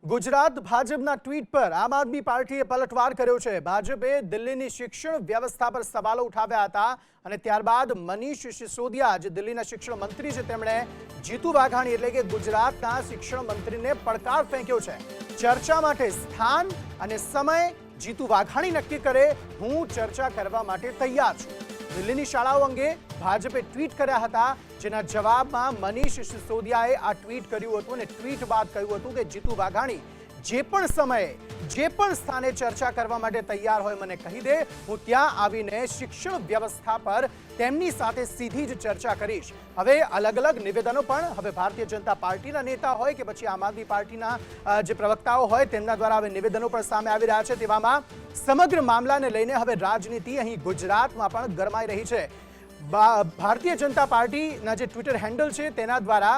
ગુજરાત ભાજપના ટ્વીટ પર આમ આદમી પાર્ટીએ પલટવાર કર્યો છે। ભાજપે દિલ્હીની શિક્ષણ વ્યવસ્થા પર સવાલો ઉઠાવ્યા હતા અને ત્યારબાદ મનીષ સિસોદિયા જે દિલ્હીના શિક્ષણ મંત્રી છે તેમણે જીતુ વાઘાણી એટલે કે ગુજરાતના શિક્ષણ મંત્રીને પડકાર ફેંક્યો છે। ચર્ચા માટે સ્થાન અને સમય જીતુ વાઘાણી નક્કી કરે, હું ચર્ચા કરવા માટે તૈયાર છું। દિલ્હીની શાળાઓ અંગે ભાજપે ટ્વીટ કર્યા હતા, જેના જવાબમાં મનીષ સિસોદિયાએ આ ટ્વીટ કર્યું હતું અને ટ્વીટ બાદ કહ્યું હતું કે જીતુ વાઘાણી જે પણ સમયે જે પણ સ્થાને ચર્ચા કરવા માટે તૈયાર હોય મને કહી દે, હું ત્યાં આવીને શિક્ષણ વ્યવસ્થા પર તેમની સાથે સીધી જ ચર્ચા કરીશ। હવે અલગ અલગ નિવેદનો પણ હવે ભારતીય જનતા પાર્ટીના નેતા હોય કે પછી આમ આદમી પાર્ટીના જે પ્રવક્તાઓ હોય તેમના દ્વારા હવે નિવેદનો પણ સામે આવી રહ્યા છે। તેવામાં સમગ્ર મામલાને લઈને હવે રાજનીતિ અહીં ગુજરાતમાં પણ ગરમાઈ રહી છે। ભારતીય જનતા પાર્ટીના જે ટ્વિટર હેન્ડલ છે તેના દ્વારા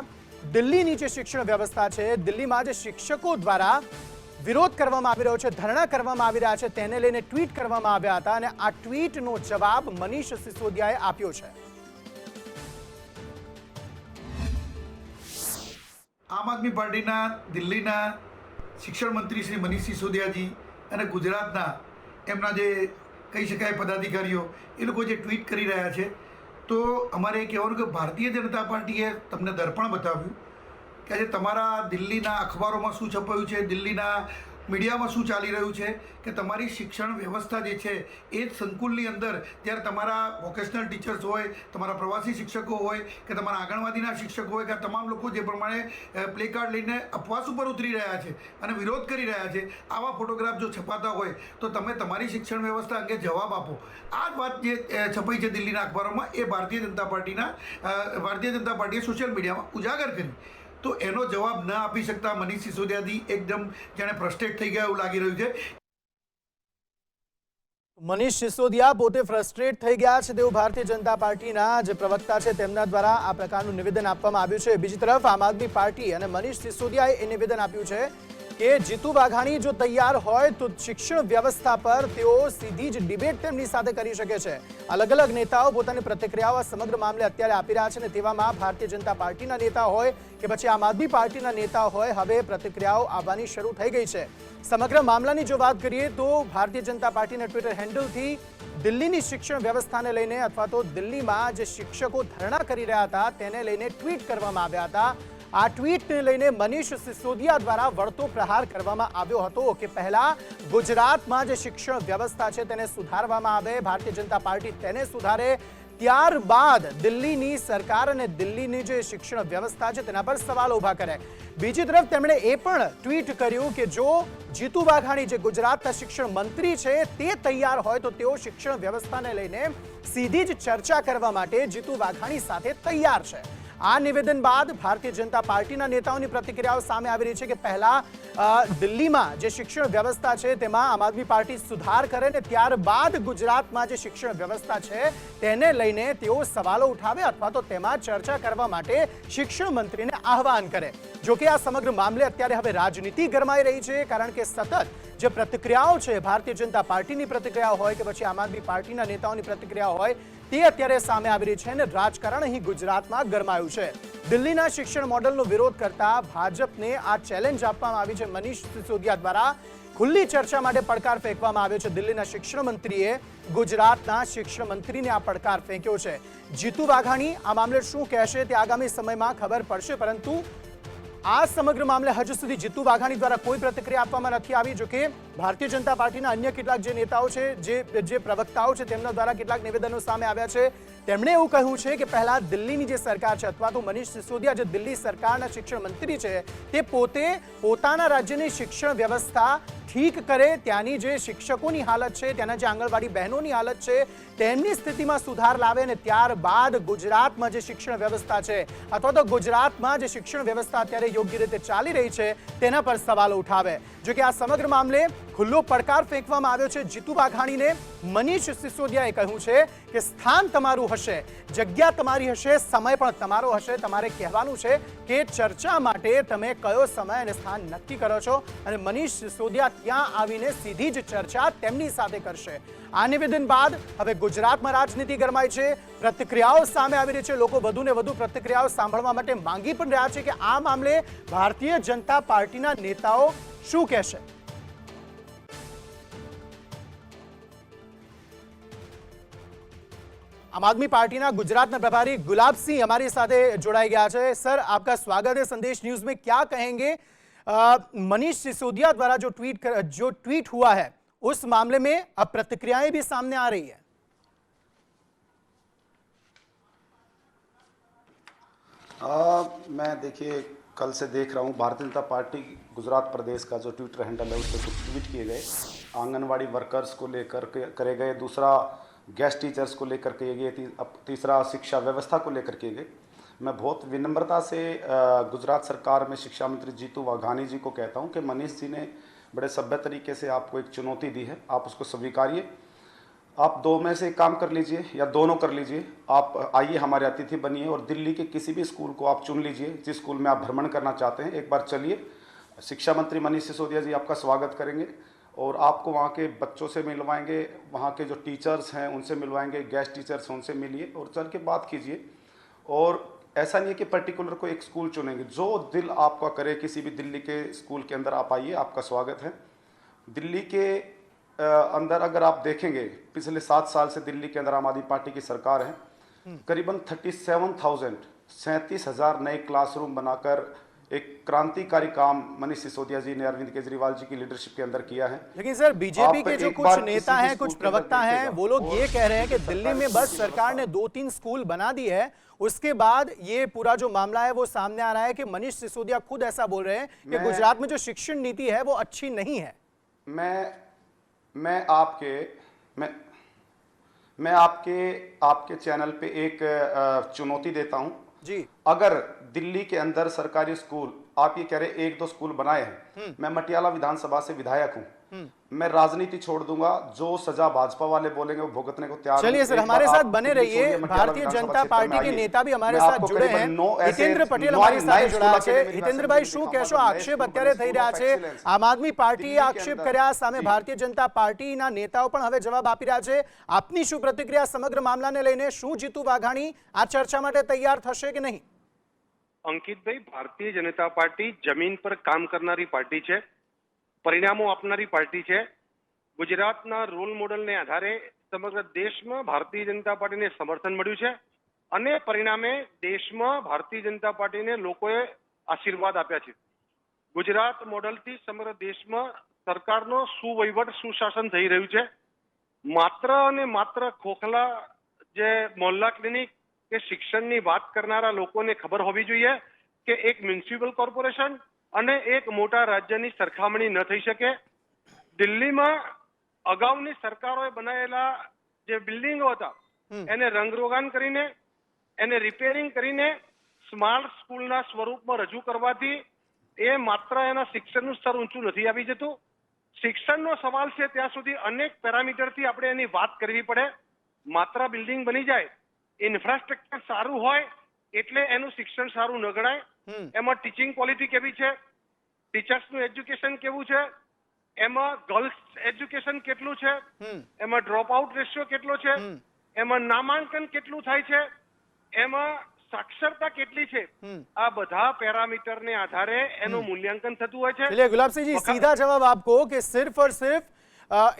દિલ્હીની જે શિક્ષણ વ્યવસ્થા છે, દિલ્હીમાં જે શિક્ષકો દ્વારા વિરોધ કરવામાં આવી રહ્યો છે, ધરણા કરવામાં આવી રહ્યા છે, તેને લઈને ટ્વીટ કરવામાં આવ્યા હતા અને આ ટ્વીટનો જવાબ મનીષ સિસોદિયાએ આપ્યો છે। આમ આદમી પાર્ટીના દિલ્હીના શિક્ષણ મંત્રી શ્રી મનીષ સિસોદિયાજી અને ગુજરાતના એમના જે કહી શકાય પદાધિકારીઓ એ લોકો જે ટ્વીટ કરી રહ્યા છે, તો અમારે એ કહેવાનું કે ભારતીય જનતા પાર્ટીએ તમને દર્પણ બતાવ્યું કે આજે તમારા દિલ્હીના અખબારોમાં શું છપાયું છે, દિલ્હીના મીડિયામાં શું ચાલી રહ્યું છે કે તમારી શિક્ષણ વ્યવસ્થા જે છે એ જ સંકુલની અંદર જ્યારે તમારા વોકેશનલ ટીચર્સ હોય, તમારા પ્રવાસી શિક્ષકો હોય કે તમારા આંગણવાડીના શિક્ષકો હોય કે તમામ લોકો જે પ્રમાણે પ્લે કાર્ડ લઈને ઉપવાસ ઉપર ઉતરી રહ્યા છે અને વિરોધ કરી રહ્યા છે, આવા ફોટોગ્રાફ જો છપાતા હોય તો તમે તમારી શિક્ષણ વ્યવસ્થા અંગે જવાબ આપો। આ જ વાત જે છપાઈ છે દિલ્હીના અખબારોમાં એ ભારતીય જનતા પાર્ટીએ સોશિયલ મીડિયામાં ઉજાગર કરી, તો એનો જવાબ ન આપી શકતા મનીષ સિસોદિયાજી એકદમ જાણે ફ્રસ્ટ્રેટ થઈ ગયા એવું લાગી રહ્યું છે। મનીષ સિસોદિયા પોતે ફ્રસ્ટ્રેટ થઈ ગયા છે તેવું ભારતીય જનતા પાર્ટીના જે પ્રવક્તા છે તેમના દ્વારા આ પ્રકારનું નિવેદન આપવામાં આવ્યું છે। બીજી તરફ આમ આદમી પાર્ટી અને મનીષ સિસોદિયાએ એ નિવેદન આપ્યું છે કે જીતુ વાઘાણી જો તૈયાર હોય તો શિક્ષણ વ્યવસ્થા પર તેઓ સીધી જ ડિબેટ તેમની સાથે કરી શકે છે। અલગ અલગ નેતાઓ પોતાની પ્રતિક્રિયાઓ આ સમગ્ર મામલે અત્યારે આપી રહ્યા છે અને તેવામાં ભારતીય જનતા પાર્ટીના નેતા હોય કે પછી આમ આદમી પાર્ટીના નેતા હોય હવે પ્રતિક્રિયાઓ આવવાની શરૂ થઈ ગઈ છે। સમગ્ર મામલાની જો વાત કરીએ તો ભારતીય જનતા પાર્ટીના ટ્વિટર હેન્ડલથી દિલ્હીની શિક્ષણ વ્યવસ્થાને લઈને અથવા તો દિલ્હીમાં જે શિક્ષકો ધરણા કરી રહ્યા હતા તેને લઈને ટ્વીટ કરવામાં આવ્યા હતા। આ ટ્વીટને લઈને મનીષ સિસોદિયા દ્વારા વળતો પ્રહાર કરવામાં આવ્યો હતો કે પહેલા ગુજરાતમાં જે શિક્ષણ વ્યવસ્થા છે તેને સુધારવામાં આવે, ભારતીય જનતા પાર્ટી તેને સુધારે, ત્યારબાદ દિલ્હીની સરકાર અને દિલ્હીની જે શિક્ષણ વ્યવસ્થા છે તેના પર સવાલ ઊભા કરે। બીજી તરફ તેમણે એ પણ ટ્વીટ કર્યું કે જો જીતુ વાઘાણી જે ગુજરાતના શિક્ષણ મંત્રી છે તે તૈયાર હોય તો તેઓ શિક્ષણ વ્યવસ્થાને લઈને સીધી જ ચર્ચા કરવા માટે જીતુ વાઘાણી સાથે તૈયાર છે। આ નિવેદન બાદ ભારતીય જનતા પાર્ટીના નેતાઓની પ્રતિક્રિયાઓ સામે આવી રહી છે કે પહેલા દિલ્હીમાં જે શિક્ષણ વ્યવસ્થા છે તેમાં આમ આદમી પાર્ટી સુધાર કરે ને ત્યારબાદ ગુજરાતમાં જે શિક્ષણ વ્યવસ્થા છે તેને લઈને તેઓ સવાલો ઉઠાવે અથવા તો તેમાં ચર્ચા કરવા માટે શિક્ષણ મંત્રીને આહવાન કરે। જોકે આ સમગ્ર મામલે અત્યારે હવે રાજનીતિ ગરમાઈ રહી છે, કારણ કે સતત જે પ્રતિક્રિયાઓ છે ભારતીય જનતા પાર્ટીની પ્રતિક્રિયા હોય કે પછી આમ આદમી પાર્ટીના નેતાઓની પ્રતિક્રિયા હોય તે અત્યારે સામે આવી રહી છે અને રાજકારણ અહીં ગુજરાતમાં ગરમાયું છે। દિલ્હીના શિક્ષણ મોડલનો વિરોધ કરતા ભાજપને આ ચેલેન્જ આપવામાં આવી છે મનીષ સિસોદિયા દ્વારા। ખુલ્લી ચર્ચા માટે પડકાર ફેંકવામાં આવ્યો છે। દિલ્હીના શિક્ષણ મંત્રીએ ગુજરાતના શિક્ષણ મંત્રીને આ પડકાર ફેંક્યો છે। જીતુ વાઘાણી આ મામલે શું કહેશે તે આગામી સમયમાં ખબર પડશે, પરંતુ આ સમગ્ર મામલે હજુ સુધી જીતુ વાઘાણી દ્વારા કોઈ પ્રતિક્રિયા આપવામાં નથી આવી। જોકે ભારતીય જનતા પાર્ટીના અન્ય કેટલાક જે નેતાઓ છે, જે પ્રવક્તાઓ છે તેમના દ્વારા કેટલાક નિવેદનો સામે આવ્યા છે। તેમણે એવું કહ્યું છે કે પહેલા દિલ્હીની જે સરકાર છે અથવા તો મનીષ સિસોદિયા જે દિલ્હી સરકારના શિક્ષણ મંત્રી છે તે પોતે પોતાના રાજ્યની શિક્ષણ વ્યવસ્થા ઠીક કરે, ત્યાંની જે શિક્ષકોની હાલત છે, ત્યાંના જે આંગણવાડી બહેનોની હાલત છે તેમની સ્થિતિમાં સુધાર લાવે અને ત્યારબાદ ગુજરાતમાં જે શિક્ષણ વ્યવસ્થા છે અથવા તો ગુજરાતમાં જે શિક્ષણ વ્યવસ્થા અત્યારે યોગ્ય રીતે ચાલી રહી છે તેના પર સવાલો ઉઠાવે। જો કે આ સમગ્ર મામલે ખુલ્લો પડકાર ફેંકવામાં આવ્યો છે જીતુ વાઘાણીને। મનીષ સિસોદિયાએ કહ્યું છે કે સ્થાન તમારું હશે, જગ્યા તમારી હશે, સમય પણ તમારો હશે, તમારે કહેવાનું છે કે ચર્ચા માટે તમે કયો સમય અને સ્થાન નક્કી કરો છો અને મનીષ સિસોદિયા ત્યાં આવીને સીધી જ ચર્ચા તેમની સાથે કરશે। આ નિવેદન બાદ હવે ગુજરાતમાં રાજનીતિ ગરમાઈ છે, પ્રતિક્રિયાઓ સામે આવી રહી છે, લોકો વધુ ને વધુ પ્રતિક્રિયાઓ સાંભળવા માટે માંગી પણ રહ્યા છે કે આ મામલે ભારતીય જનતા પાર્ટીના નેતાઓ શું કહેશે? आम आदमी पार्टी ना गुजरात प्रभारी गुलाबसिंह हमारे साथ जोड़ाई गया है। सर, आपका स्वागत है संदेश न्यूज में। क्या कहेंगे मनीष सिसोदिया द्वारा जो ट्वीट हुआ है उस मामले में अब प्रतिक्रियाएं भी सामने आ रही है? मैं देखिए कल से देख रहा हूँ भारतीय जनता पार्टी गुजरात प्रदेश का जो ट्विटर हैंडल है उस पर कुछ ट्वीट किए गए, आंगनवाड़ी वर्कर्स को लेकर करे गए, दूसरा गेस्ट टीचर्स को लेकर किए गए, तीसरा शिक्षा व्यवस्था को लेकर किए गए। मैं बहुत विनम्रता से गुजरात सरकार में शिक्षा मंत्री जीतू वाघानी जी को कहता हूं कि मनीष जी ने बड़े सभ्य तरीके से आपको एक चुनौती दी है, आप उसको स्वीकारिए। आप दो में से एक काम कर लीजिए या दोनों कर लीजिए। आप आइए, हमारे अतिथि बनिए और दिल्ली के किसी भी स्कूल को आप चुन लीजिए जिस स्कूल में आप भ्रमण करना चाहते हैं, एक बार चलिए। शिक्षा मंत्री मनीष सिसोदिया जी आपका स्वागत करेंगे और आपको वहाँ के बच्चों से मिलवाएंगे, वहाँ के जो टीचर्स हैं उनसे मिलवाएंगे, गेस्ट टीचर्स हैं उनसे मिलिए और चल के बात कीजिए। और ऐसा नहीं है कि पर्टिकुलर को एक स्कूल चुनेंगे, जो दिल आपका करे किसी भी दिल्ली के स्कूल के अंदर आप आइए, आपका स्वागत है। दिल्ली के अंदर अगर आप देखेंगे पिछले 7 साल से दिल्ली के अंदर आम आदमी पार्टी की सरकार है, करीबन 37,000 नए क्लासरूम बनाकर एक क्रांतिकारी काम मनीष सिसोदिया जी ने अरविंद केजरीवाल जी की लीडरशिप के अंदर किया है। लेकिन सर, बीजेपी के जो कुछ नेता हैं, कुछ प्रवक्ता हैं, वो लोग ये कह रहे हैं कि दिल्ली में बस सरकार ने 2-3 स्कूल बना दिए है, उसके बाद ये पूरा जो मामला है वो सामने आ रहा है कि मनीष सिसोदिया खुद ऐसा बोल रहे हैं कि गुजरात में जो शिक्षण नीति है वो अच्छी नहीं है। मैं आपके चैनल पे एक चुनौती देता हूं जी। अगर दिल्ली के अंदर सरकारी स्कूल, आप ये कह रहे 1-2 स्कूल बनाए हैं, मैं मटियाला विधानसभा से विधायक हूं, मैं राजनीति छोड़ दूंगा, जो सजा भाजपा वाले बोलेंगे वो भुगतने को तैयार। चलिए सर, हमारे साथ बने रहिए। भारतीय जनता पार्टी के नेता भी हमारे साथ जुड़े हैं। हितेंद्र पटेल हमारी સાથે જોડાયા છે। हितेंद्रભાઈ, શું કહેશો? આક્ષેપ અત્યારે થઈ રહ્યા છે, આમ આદમી પાર્ટીએ આક્ષેપ કર્યા, સામે ભારતીય જનતા પાર્ટીના નેતાઓ પણ હવે જવાબ આપી રહ્યા છે। આપની શું પ્રતિક્રિયા સમગ્ર મામલાને લઈને? શું જીતુ વાઘાણી આ ચર્ચા માટે તૈયાર થશે કે નહીં? અંકિતભાઈ, ભારતીય જનતા પાર્ટી જમીન પર કામ કરનારી પાર્ટી છે, પરિણામો આપનારી પાર્ટી છે। ગુજરાતના રોલ મોડલને આધારે સમગ્ર દેશમાં ભારતીય જનતા પાર્ટીને સમર્થન મળ્યું છે અને પરિણામે દેશમાં ભારતીય જનતા પાર્ટીને લોકોએ આશીર્વાદ આપ્યા છે। ગુજરાત મોડલથી સમગ્ર દેશમાં સરકારનો સુવહીવટ, સુશાસન થઈ રહ્યું છે। માત્ર અને માત્ર ખોખલા જે મોહલ્લા ક્લિનિક કે શિક્ષણની વાત કરનારા લોકોને ખબર હોવી જોઈએ કે એક મ્યુનિસિપલ કોર્પોરેશન અને એક મોટા રાજ્યની સરખામણી ન થઈ શકે। દિલ્હીમાં અગાઉની સરકારોએ બનાવેલા જે બિલ્ડિંગો હતા એને રંગરોગાન કરીને, એને રિપેરિંગ કરીને સ્માર્ટ સ્કૂલના સ્વરૂપમાં રજૂ કરવાથી એ માત્ર એના શિક્ષણનું સ્તર ઊંચું નથી આવી જતું। શિક્ષણનો સવાલ છે ત્યાં સુધી અનેક પેરામીટરથી આપણે એની વાત કરવી પડે। માત્ર બિલ્ડિંગ બની જાય, ઇન્ફ્રાસ્ટ્રક્ચર સારું હોય એટલે એનું શિક્ષણ સારું ન ગણાય। એમાં ટીચિંગ ક્વોલિટી કેવી છે, ટીચર્સનું એજ્યુકેશન કેવું છે, એમાં ગર્લ્સ એજ્યુકેશન કેટલું છે, એમાં ડ્રોપ આઉટ રેશિયો કેટલો છે, એમાં નામાંકન કેટલું થાય છે, એમાં સાક્ષરતા કેટલી છે, આ બધા પેરામીટરને આધારે એનું મૂલ્યાંકન થતું હોય છે। चलिए गुलाब सिंह जी, सीधा जवाब आपको कि सिर्फ और सिर्फ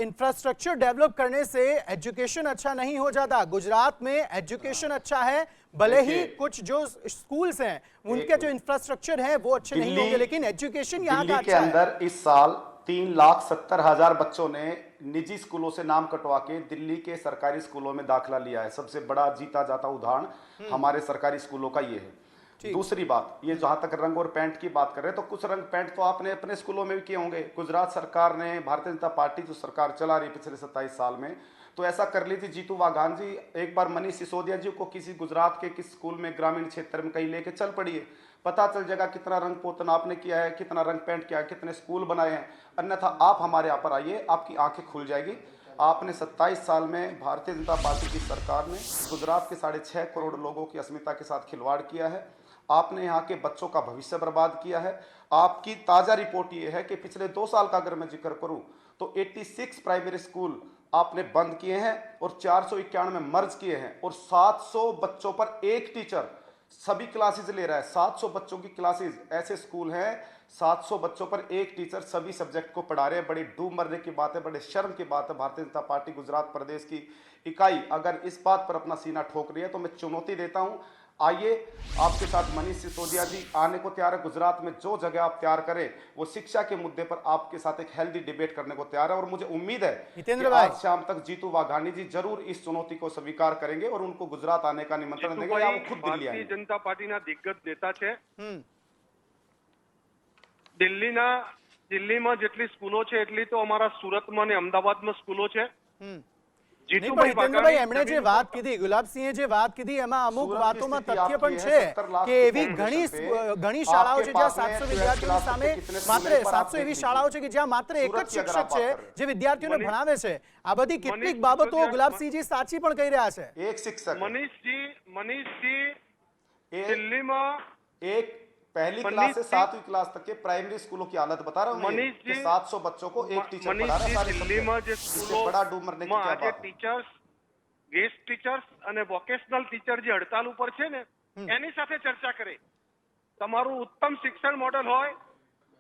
इंफ्रास्ट्रक्चर डेवलप करने से एजुकेशन अच्छा नहीं हो जाता। गुजरात में एजुकेशन अच्छा है, भले ही कुछ जो स्कूल्स हैं उनके जो इंफ्रास्ट्रक्चर है वो अच्छे नहीं होंगे, लेकिन एजुकेशन यहाँ का के अच्छा अंदर इस साल 3,70,000 बच्चों ने निजी स्कूलों से नाम कटवा के दिल्ली के सरकारी स्कूलों में दाखिला लिया है। सबसे बड़ा जीता जाता उदाहरण हमारे सरकारी स्कूलों का ये है। दूसरी बात, ये जहां तक रंग और पैंट की बात कर रहे हैं तो कुछ रंग पैंट तो आपने अपने स्कूलों में भी किए होंगे। गुजरात सरकार ने, भारतीय जनता पार्टी जो सरकार चला रही पिछले 27 साल में, तो ऐसा कर ली थी जीतू वाघान जी, एक बार मनीष सिसोदिया जी को किसी गुजरात के किस स्कूल में ग्रामीण क्षेत्र में कहीं लेके चल पड़िए, पता चल जाएगा कितना रंग पोतन आपने किया है, कितना रंग पेंट किया है, कितने स्कूल बनाए हैं। अन्यथा आप हमारे यहाँ पर आइए, आपकी आंखें खुल जाएगी। आपने 27 साल में भारतीय जनता पार्टी की सरकार ने गुजरात के 6.5 करोड़ लोगों की अस्मिता के साथ खिलवाड़ किया है। आपने यहाँ के बच्चों का भविष्य बर्बाद किया है। आपकी ताज़ा रिपोर्ट ये है कि पिछले 2 साल का अगर मैं जिक्र करूँ तो 86 प्राइमरी स्कूल आपने बंद किए हैं और 491 मर्ज किए हैं और 700 बच्चों पर एक टीचर सभी क्लासेस ले रहा है। 700 बच्चों की क्लासेस, ऐसे स्कूल हैं 700 बच्चों पर एक टीचर सभी सब्जेक्ट को पढ़ा रहे हैं। बड़ी डूब मरने की बात है, बड़े शर्म की बात है। भारतीय जनता पार्टी गुजरात प्रदेश की इकाई अगर इस बात पर अपना सीना ठोक रही है तो मैं चुनौती देता हूं, आइए आपके साथ मनीष सिसोदिया जी आने को तैयार है। गुजरात में जो जगह आप तैयार करें वो शिक्षा के मुद्दे पर आपके साथ एक हेल्दी डिबेट करने को तैयार है। और मुझे उम्मीद है हितेंद्र कि भाई, आज शाम तक जीतू वाघानी जी जरूर इस चुनौती को स्वीकार करेंगे और उनको गुजरात आने का निमंत्रण देंगे या वो खुद दिल्ली ભારતીય आएंगे। જનતા પાર્ટીના દિગ્ગજ નેતા છે। દિલ્હીમાં જેટલી સ્કૂલો છે એટલી તો અમારા સુરતમાં અને અમદાવાદમાં સ્કૂલો છે। નહીં પણ હિતેન્દ્રભાઈ એમણે જે વાત કીધી, ગુલાબસિંહે જે વાત કીધી એમાં અમુક વાતોમાં તથ્ય પણ છે કે એવી ઘણી શાળાઓ છે જ્યાં 700 વિદ્યાર્થીઓની સામે માત્ર 700 એવી શાળાઓ છે કે જ્યાં માત્ર એક જ શિક્ષક છે જે વિદ્યાર્થીઓને ભણાવે છે। આ બધી કેટલીક બાબતો ગુલાબસિંહજી સાચી પણ કહી રહ્યા છે। एक शिक्षक મનીષજી દિલ્હીમાં एक पहली क्लास से 7वीं क्लास तक के प्राइमरी स्कूलों की हालत बता रहा हूँ मनीष कि जी, 700 बच्चों को एक टीचर पढ़ा रहा है सारे દિલ્હીમાં જે सब्जेक्ट। इससे बड़ा डूब मरने की क्या આજે बात है? ટીચર્સ, ગેસ્ટ ટીચર્સ અને વોકેશનલ ટીચર જે હડતાલ ઉપર છે ને એની સાથે ચર્ચા કરે। તમારું ઉત્તમ શિક્ષણ મોડેલ હોય,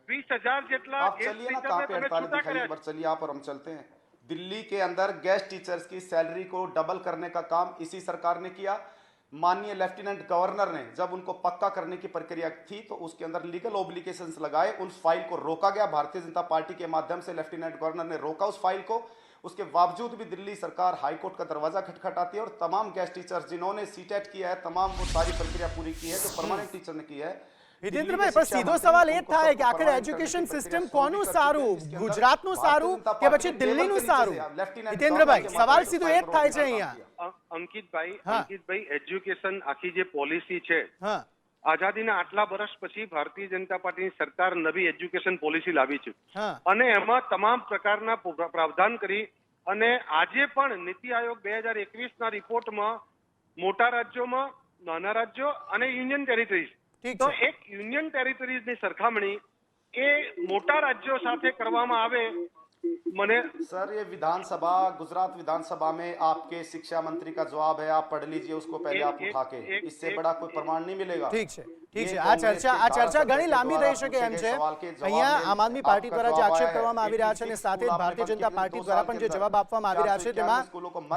20,000 જેટલા आप ગેસ્ટ चलिए ना ટીચરને कहाँ पे તમે हड़ताल છૂટા दिखाइए, કર્યા एक बार चलिए आप और हम चलते हैं। दिल्ली के अंदर गेस्ट टीचर्स की सैलरी को डबल करने का काम इसी सरकार ने किया। माननीय लेफ्टिनेंट गवर्नर ने जब उनको पक्का करने की प्रक्रिया थी तो उसके अंदर लीगल ओब्लिगेशंस लगाए, उस फाइल को रोका गया। भारतीय जनता पार्टी के माध्यम से लेफ्टिनेंट गवर्नर ने रोका उस फाइल को। उसके बावजूद भी दिल्ली सरकार हाईकोर्ट का दरवाजा खटखटाती है और तमाम गेस्ट टीचर्स जिन्होंने सीटेट किया है, तमाम वो सारी प्रक्रिया पूरी की है जो परमानेंट टीचर ने की है। હિતેન્દ્રભાઈ પણ સીધો સવાલ એ થાય કે આખરે એજ્યુકેશન સિસ્ટમ કોનું સારું, ગુજરાતનું સારું કે પછી દિલ્હીનું સારું? હિતેન્દ્રભાઈ સવાલ સીધો એ જ થાય છે અહીંયા। અંકિતભાઈ એજ્યુકેશન આખી જે પોલિસી છે, હા, આઝાદીના આટલા વર્ષ પછી ભારતીય જનતા પાર્ટીની સરકાર નવી એજ્યુકેશન પોલિસી લાવી છે હા, અને એમાં તમામ પ્રકારના પ્રાવધાન કરી અને આજે પણ નીતિ આયોગ 2021ના રિપોર્ટમાં મોટા રાજ્યોમાં, નાના રાજ્યો અને યુનિયન ટેરિટરીઝ, ઠીક તો છે। એક યુનિયન ટેરિટરીઝની સરખામણી એ મોટા રાજ્યો સાથે કરવામાં આવે। મને सर ये विधानसभा, गुजरात विधानसभा में आपके शिक्षा मंत्री का जवाब है, आप पढ़ लीजिए उसको पहले आप उठा के, इससे बड़ा कोई प्रमाण नहीं मिलेगा। ઠીક છે, ઠીક છે। આ ચર્ચા ઘણી લાંબી રહી શકે એમ છે। અહીંયા આમ આદમી પાર્ટી દ્વારા જે આક્ષેપ કરવામાં આવી રહ્યા છે અને સાથે જ ભારતીય જનતા પાર્ટી દ્વારા પણ જે જવાબ આપવામાં આવી રહ્યા છે તેમાં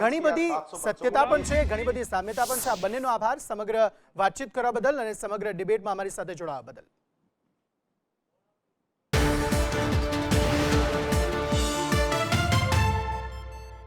ઘણી બધી સત્યતા પણ છે, ઘણી બધી સામ્યતા પણ છે। આ બંનેનો આભાર સમગ્ર વાતચીત કરવા બદલ અને સમગ્ર ડિબેટમાં અમારી સાથે જોડાવા બદલ।